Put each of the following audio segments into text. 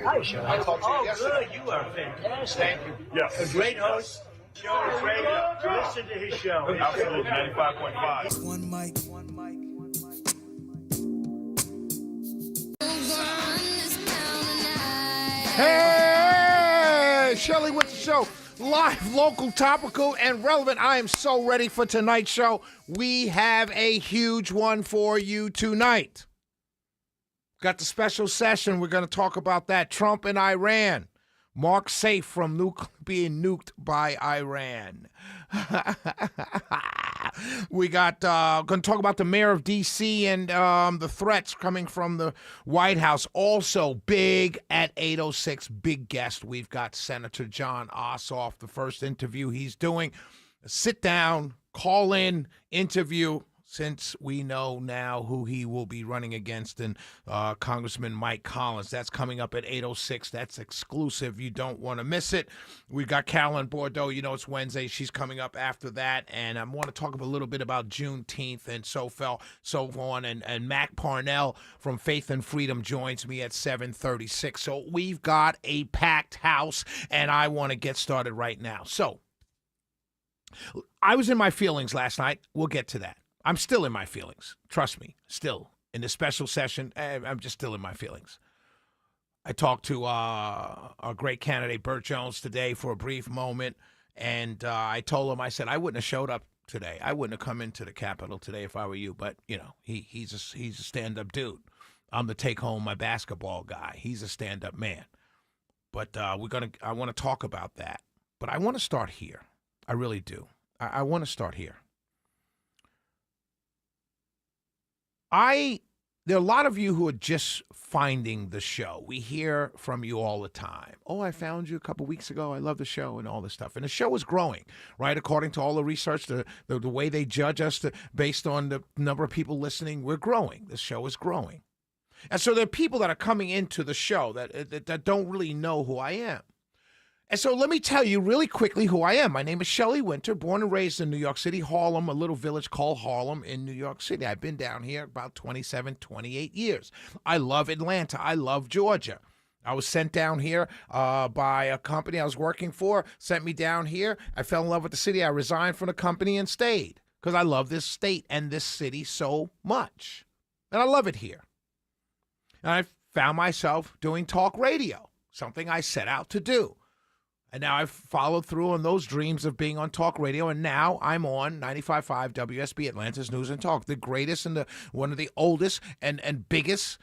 Hi, Sean. I talked to you yesterday. Good. You are fantastic. Thank you. Yes. A great host. Show is radio. Listen to his show. Absolutely, 95.5. One mic. Hey, Shelley with the show. Live, local, topical, and relevant. I am so ready for tonight's show. We have a huge one for you tonight. Got the special session. We're going to talk about that. Trump and Iran. Mark safe from being nuked by Iran. We got going to talk about the mayor of D.C. and the threats coming from the White House. Also, big at 8:06, big guest. We've got Senator Jon Ossoff, the first interview he's doing. Sit down, call in, interview. Since we know now who he will be running against, and Congressman Mike Collins. That's coming up at 8:06. That's exclusive. You don't want to miss it. We got Carolyn Bordeaux. You know it's Wednesday. She's coming up after that. And I want to talk a little bit about Juneteenth and so on. And Mac Parnell from Faith and Freedom joins me at 7:36. So we've got a packed house, and I want to get started right now. So I was in my feelings last night. We'll get to that. I'm still in my feelings. Trust me, still. In the special session, I'm just still in my feelings. I talked to our great candidate, Burt Jones, today for a brief moment, and I told him, I said, I wouldn't have showed up today. I wouldn't have come into the Capitol today if I were you, but, you know, he's a stand-up dude. I'm the take-home my basketball guy. He's a stand-up man. But I want to talk about that. But I want to start here. I really do. I want to start here. There are a lot of you who are just finding the show. We hear from you all the time. Oh, I found you a couple weeks ago. I love the show and all this stuff. And the show is growing, right? According to all the research, the way they judge us based on the number of people listening, we're growing. The show is growing. And so there are people that are coming into the show that don't really know who I am. And so let me tell you really quickly who I am. My name is Shelley Winter, born and raised in New York City, Harlem, a little village called Harlem in New York City. I've been down here about 27, 28 years. I love Atlanta. I love Georgia. I was sent down here by a company I was working for, sent me down here. I fell in love with the city. I resigned from the company and stayed because I love this state and this city so much. And I love it here. And I found myself doing talk radio, something I set out to do. And now I've followed through on those dreams of being on talk radio, and now I'm on 95.5 WSB, Atlanta's News and Talk, the greatest and one of the oldest and biggest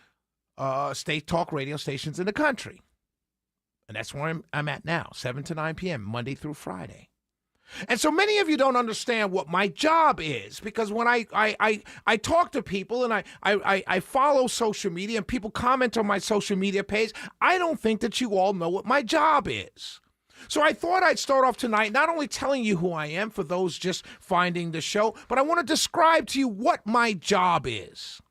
state talk radio stations in the country. And that's where I'm at now, 7 to 9 p.m., Monday through Friday. And so many of you don't understand what my job is, because when I talk to people and I follow social media and people comment on my social media page, I don't think that you all know what my job is. So I thought I'd start off tonight not only telling you who I am for those just finding the show, but I want to describe to you what my job is.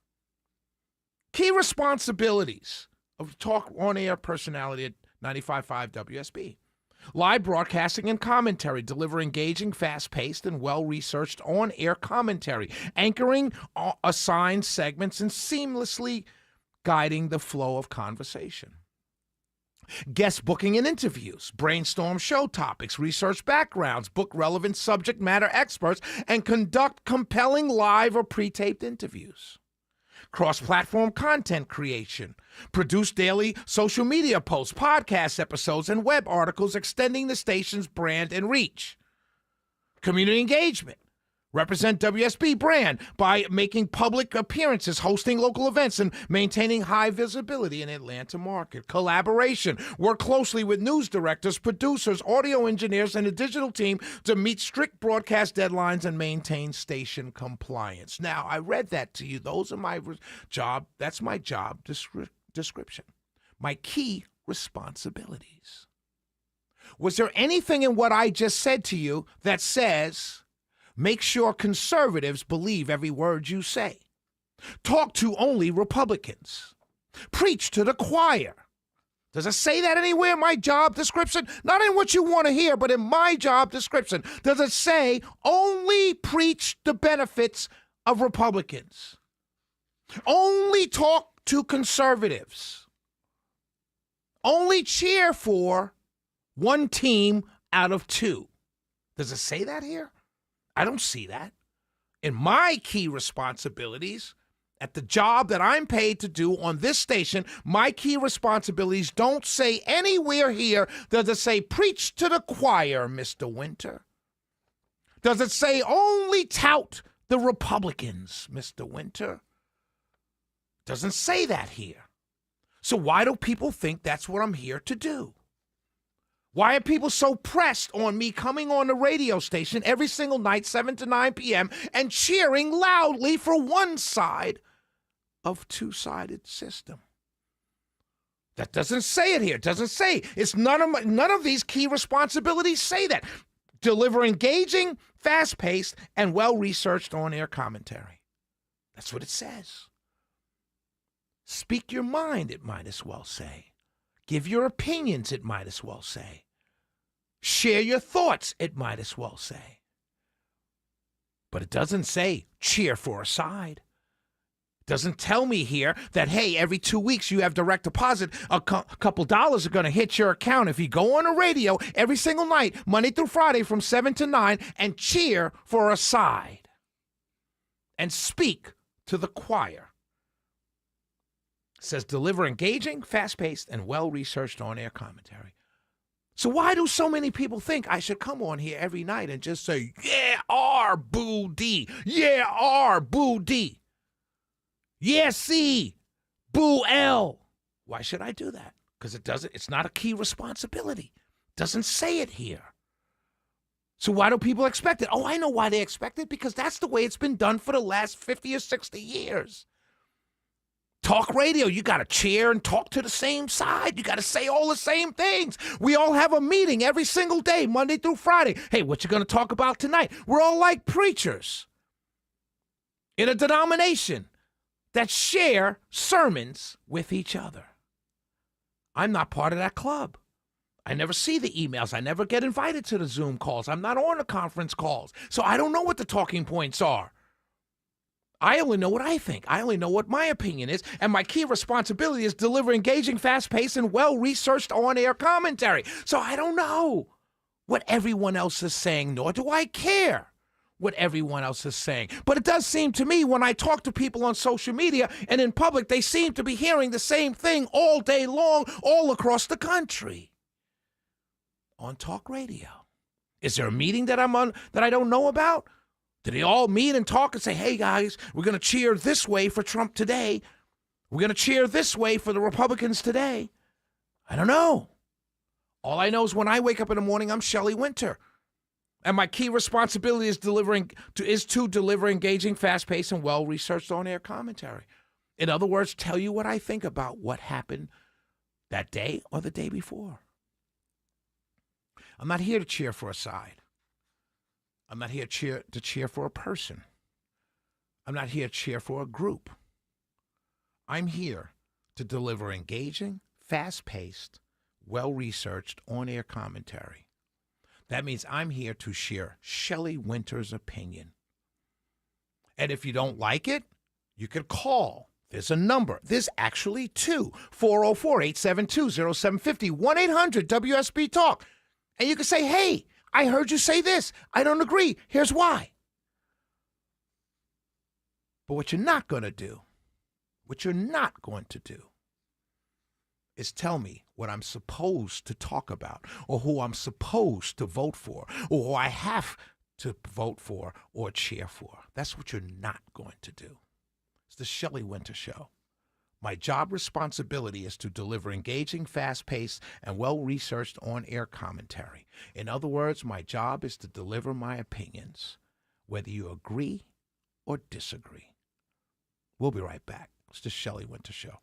Key responsibilities of talk on-air personality at 95.5 WSB. Live broadcasting and commentary, deliver engaging, fast-paced, and well-researched on-air commentary, anchoring assigned segments and seamlessly guiding the flow of conversation. Guest booking and interviews, brainstorm show topics, research backgrounds, book relevant subject matter experts, and conduct compelling live or pre-taped interviews. Cross-platform content creation, produce daily social media posts, podcast episodes, and web articles extending the station's brand and reach. Community engagement. Represent WSB brand by making public appearances, hosting local events, and maintaining high visibility in the Atlanta market. Collaboration. Work closely with news directors, producers, audio engineers, and a digital team to meet strict broadcast deadlines and maintain station compliance. Now, I read that to you. Those are my job. That's my job description. My key responsibilities. Was there anything in what I just said to you that says, make sure conservatives believe every word you say? Talk to only Republicans. Preach to the choir. Does it say that anywhere in my job description? Not in what you want to hear, but in my job description. Does it say only preach the benefits of Republicans? Only talk to conservatives? only cheer for one team out of two. Does it say that here? I don't see that. In my key responsibilities, at the job that I'm paid to do on this station, my key responsibilities don't say anywhere here, does it say preach to the choir, Mr. Winter? Does it say only tout the Republicans, Mr. Winter? Doesn't say that here. So why do people think that's what I'm here to do? Why are people so pressed on me coming on the radio station every single night, 7 to 9 p.m., and cheering loudly for one side of two-sided system? That doesn't say it here. It doesn't say. It's none of these key responsibilities say that. Deliver engaging, fast-paced, and well-researched on-air commentary. That's what it says. Speak your mind, it might as well say. Give your opinions, it might as well say. Share your thoughts, it might as well say. But it doesn't say cheer for a side. It doesn't tell me here that, hey, every 2 weeks you have direct deposit, a couple dollars are going to hit your account if you go on the radio every single night, Monday through Friday from 7 to 9, and cheer for a side and speak to the choir. It says deliver engaging, fast-paced, and well-researched on-air commentary. So why do so many people think I should come on here every night and just say, yeah, R, boo, D. Yeah, R, boo, D. Yeah, C, boo, L. Why should I do that? Because it's not a key responsibility. It doesn't say it here. So why do people expect it? Oh, I know why they expect it, because that's the way it's been done for the last 50 or 60 years. Talk radio, you got to cheer and talk to the same side. You got to say all the same things. We all have a meeting every single day, Monday through Friday. Hey, what you going to talk about tonight? We're all like preachers in a denomination that share sermons with each other. I'm not part of that club. I never see the emails. I never get invited to the Zoom calls. I'm not on the conference calls. So I don't know what the talking points are. I only know what I think. I only know what my opinion is. And my key responsibility is deliver engaging, fast-paced, and well-researched on-air commentary. So I don't know what everyone else is saying, nor do I care what everyone else is saying. But it does seem to me when I talk to people on social media and in public, they seem to be hearing the same thing all day long, all across the country. On talk radio. Is there a meeting that I'm on that I don't know about? Do they all meet and talk and say, hey, guys, we're going to cheer this way for Trump today. We're going to cheer this way for the Republicans today. I don't know. All I know is when I wake up in the morning, I'm Shelley Winter. And my key responsibility is to deliver engaging, fast-paced, and well-researched on-air commentary. In other words, tell you what I think about what happened that day or the day before. I'm not here to cheer for a side. I'm not here to cheer for a person. I'm not here to cheer for a group. I'm here to deliver engaging, fast-paced, well-researched on-air commentary. That means I'm here to share Shelley Winter's opinion. And if you don't like it, you can call. There's a number. There's actually two. 404-872-0750, 1-800-WSB-TALK. And you can say, hey, I heard you say this. I don't agree. Here's why. But what you're not going to do is tell me what I'm supposed to talk about or who I'm supposed to vote for or who I have to vote for or cheer for. That's what you're not going to do. It's the Shelley Winter Show. My job responsibility is to deliver engaging, fast-paced, and well-researched on-air commentary. In other words, my job is to deliver my opinions, whether you agree or disagree. We'll be right back. It's the Shelley Winter Show.